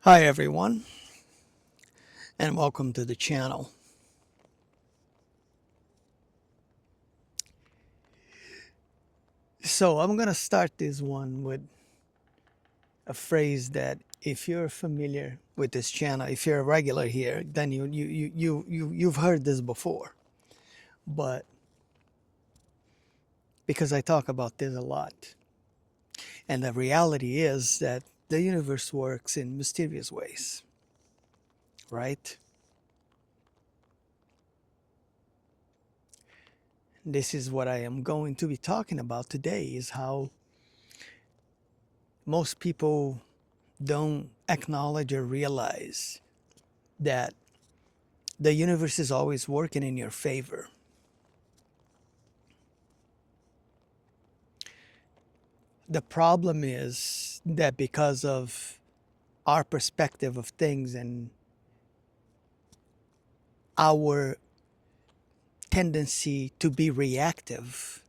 Hi everyone, and welcome to the channel. So I'm gonna start this one with a phrase that if you're familiar with this channel, if you're a regular here, then you've heard this before. But because I talk about this a lot, and the reality is that the universe works in mysterious ways, right? This is what I am going to be talking about today is how most people don't acknowledge or realize that the universe is always working in your favor. The problem is that because of our perspective of things and our tendency to be reactive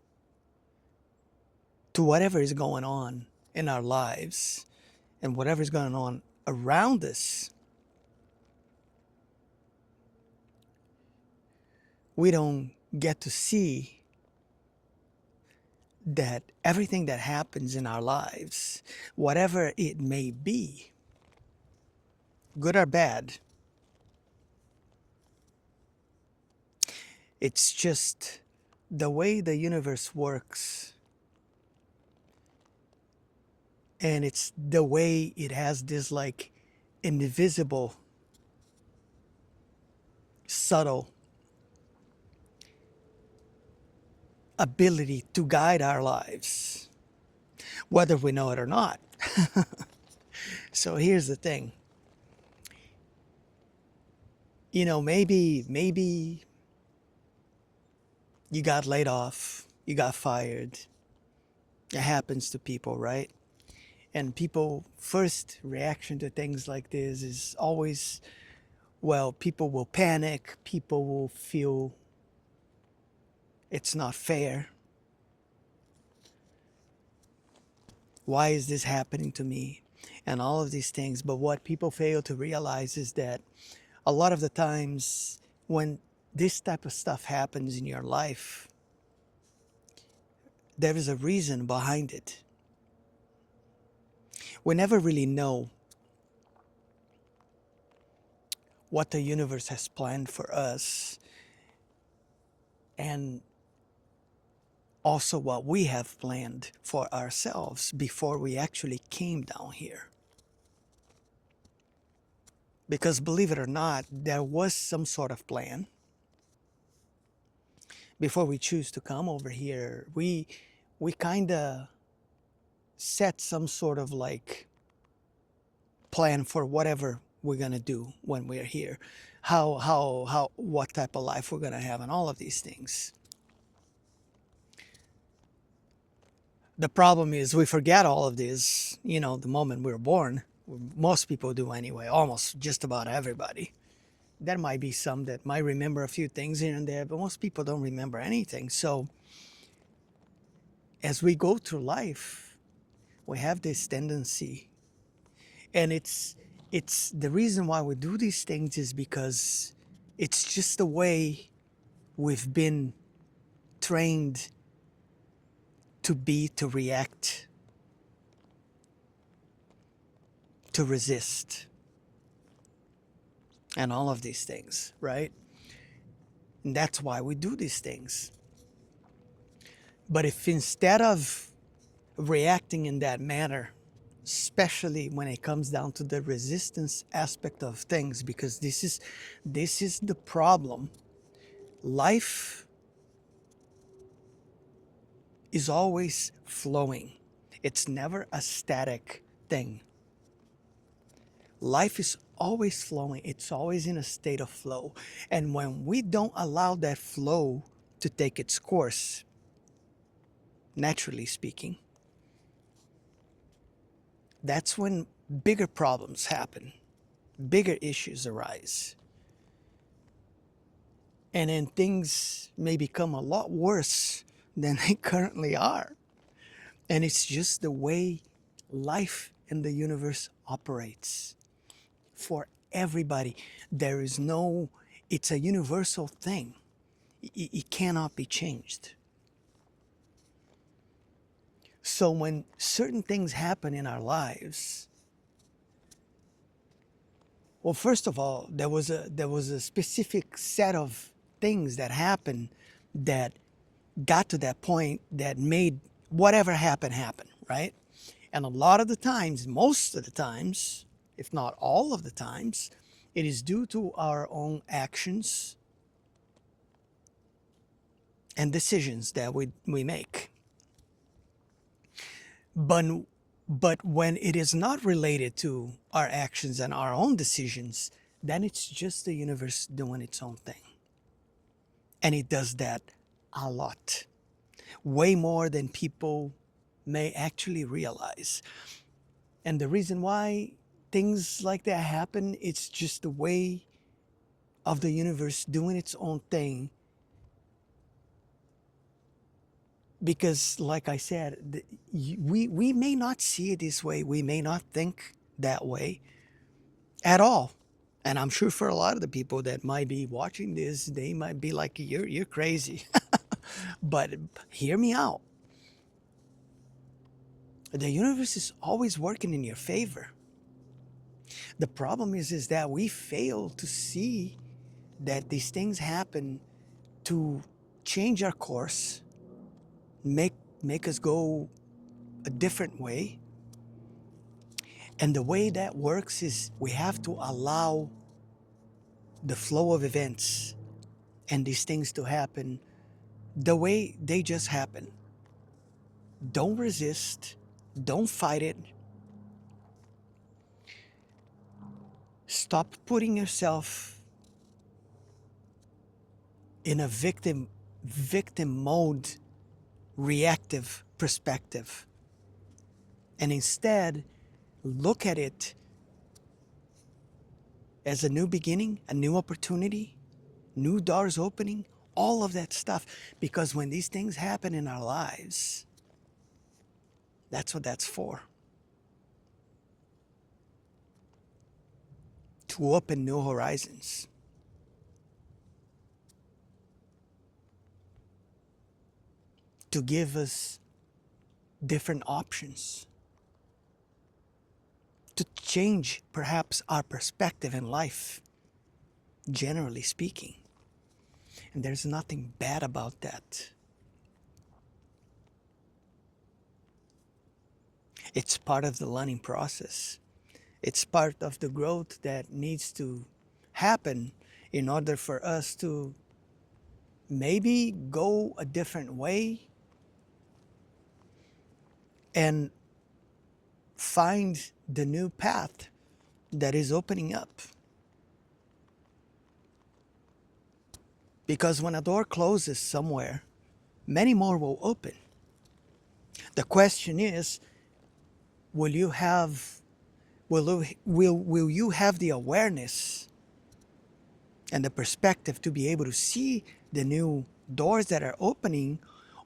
to whatever is going on in our lives and whatever is going on around us, we don't get to see that everything that happens in our lives, whatever it may be, good or bad, it's just the way the universe works, and it's the way it has this like invisible, subtle ability to guide our lives, whether we know it or not. So here's the thing. Maybe you got laid off, you got fired. It happens to people, right? And people first reaction to things like this is always, well, people will panic, people will feel it's not fair. Why is this happening to me? And all of these things. But what people fail to realize is that a lot of the times when this type of stuff happens in your life, there is a reason behind it. We never really know what the universe has planned for us, and also what we have planned for ourselves before we actually came down here. Because believe it or not, there was some sort of plan before we choose to come over here. We kind of set some sort of like plan for whatever we're gonna do when we're here, how what type of life we're gonna have, and all of these things. The problem is we forget all of this, the moment we were born. Most people do anyway, almost just about everybody. There might be some that might remember a few things here and there, but most people don't remember anything. So as we go through life, we have this tendency, and it's the reason why we do these things is because it's just the way we've been trained to be, to react, to resist, and all of these things, right? And that's why we do these things. But if instead of reacting in that manner, especially when it comes down to the resistance aspect of things, because this is the problem. Life is always flowing. It's never a static thing. Life is always flowing. It's always in a state of flow. And when we don't allow that flow to take its course, naturally speaking, that's when bigger problems happen, bigger issues arise. And then things may become a lot worse than they currently are. And it's just the way life in the universe operates. for everybody. There is no, it's a universal thing. It cannot be changed. So when certain things happen in our lives, well, first of all, there was a specific set of things that happened that got to that point that made whatever happened happen, right? And a lot of the times, most of the times, if not all of the times, it is due to our own actions and decisions that we make. But, but when it is not related to our actions and our own decisions, then it's just the universe doing its own thing. And it does that a lot, way more than people may actually realize. And the reason why things like that happen, it's just the way of the universe doing its own thing. Because like I said, we may not see it this way. We may not think that way at all. And I'm sure for a lot of the people that might be watching this, they might be like, you're crazy. But hear me out. The universe is always working in your favor. The problem is that we fail to see that these things happen to change our course, make us go a different way. And the way that works is we have to allow the flow of events and these things to happen the way they just happen. Don't resist. Don't fight it. Stop putting yourself in a victim mode, reactive perspective. And instead, look at it as a new beginning, a new opportunity, new doors opening, all of that stuff. Because when these things happen in our lives, that's what that's for. To open new horizons. To give us different options. To change perhaps our perspective in life, generally speaking. And there's nothing bad about that. It's part of the learning process. It's part of the growth that needs to happen in order for us to maybe go a different way and find the new path that is opening up. Because when a door closes somewhere, many more will open. The question is, will you have the awareness and the perspective to be able to see the new doors that are opening,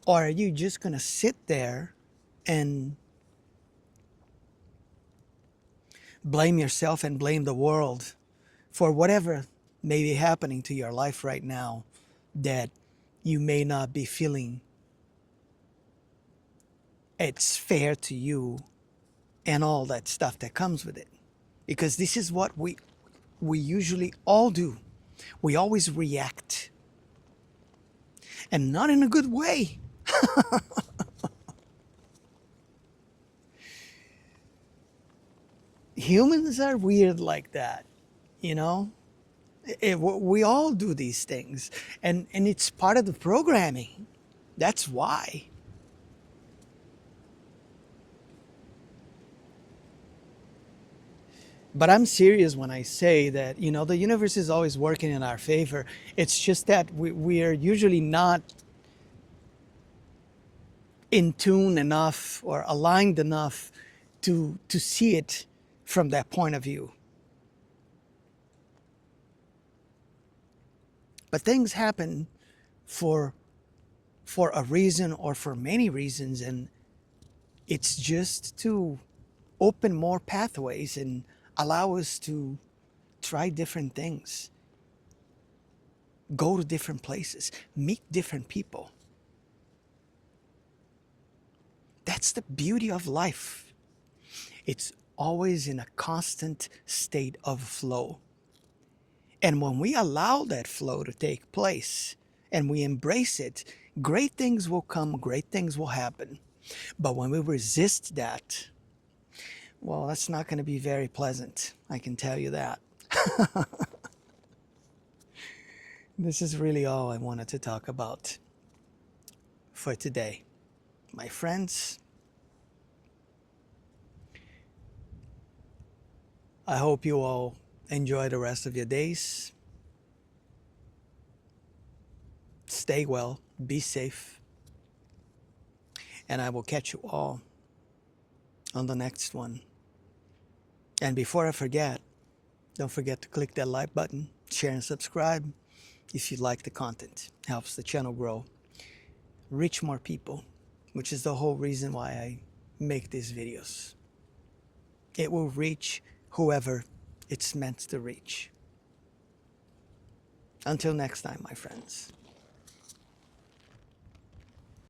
or are you just going to sit there and blame yourself and blame the world for whatever may be happening to your life right now that you may not be feeling it's fair to you and all that stuff that comes with it? Because this is what we usually all do. We always react, and not in a good way. Humans are weird like that, you know? We all do these things, and it's part of the programming. That's why. But I'm serious when I say that, the universe is always working in our favor. It's just that we are usually not in tune enough or aligned enough to see it from that point of view. But things happen for a reason or for many reasons, and it's just to open more pathways and allow us to try different things, go to different places, meet different people. That's the beauty of life. It's always in a constant state of flow. And when we allow that flow to take place and we embrace it, great things will come, great things will happen. But when we resist that, well, that's not going to be very pleasant. I can tell you that. This is really all I wanted to talk about for today. My friends, I hope you all enjoy the rest of your days. Stay well, be safe, and I will catch you all on the next one. And before I forget, don't forget to click that like button, share and subscribe if you like the content. Helps the channel grow, reach more people, which is the whole reason why I make these videos. It will reach whoever it's meant to reach. Until next time, my friends.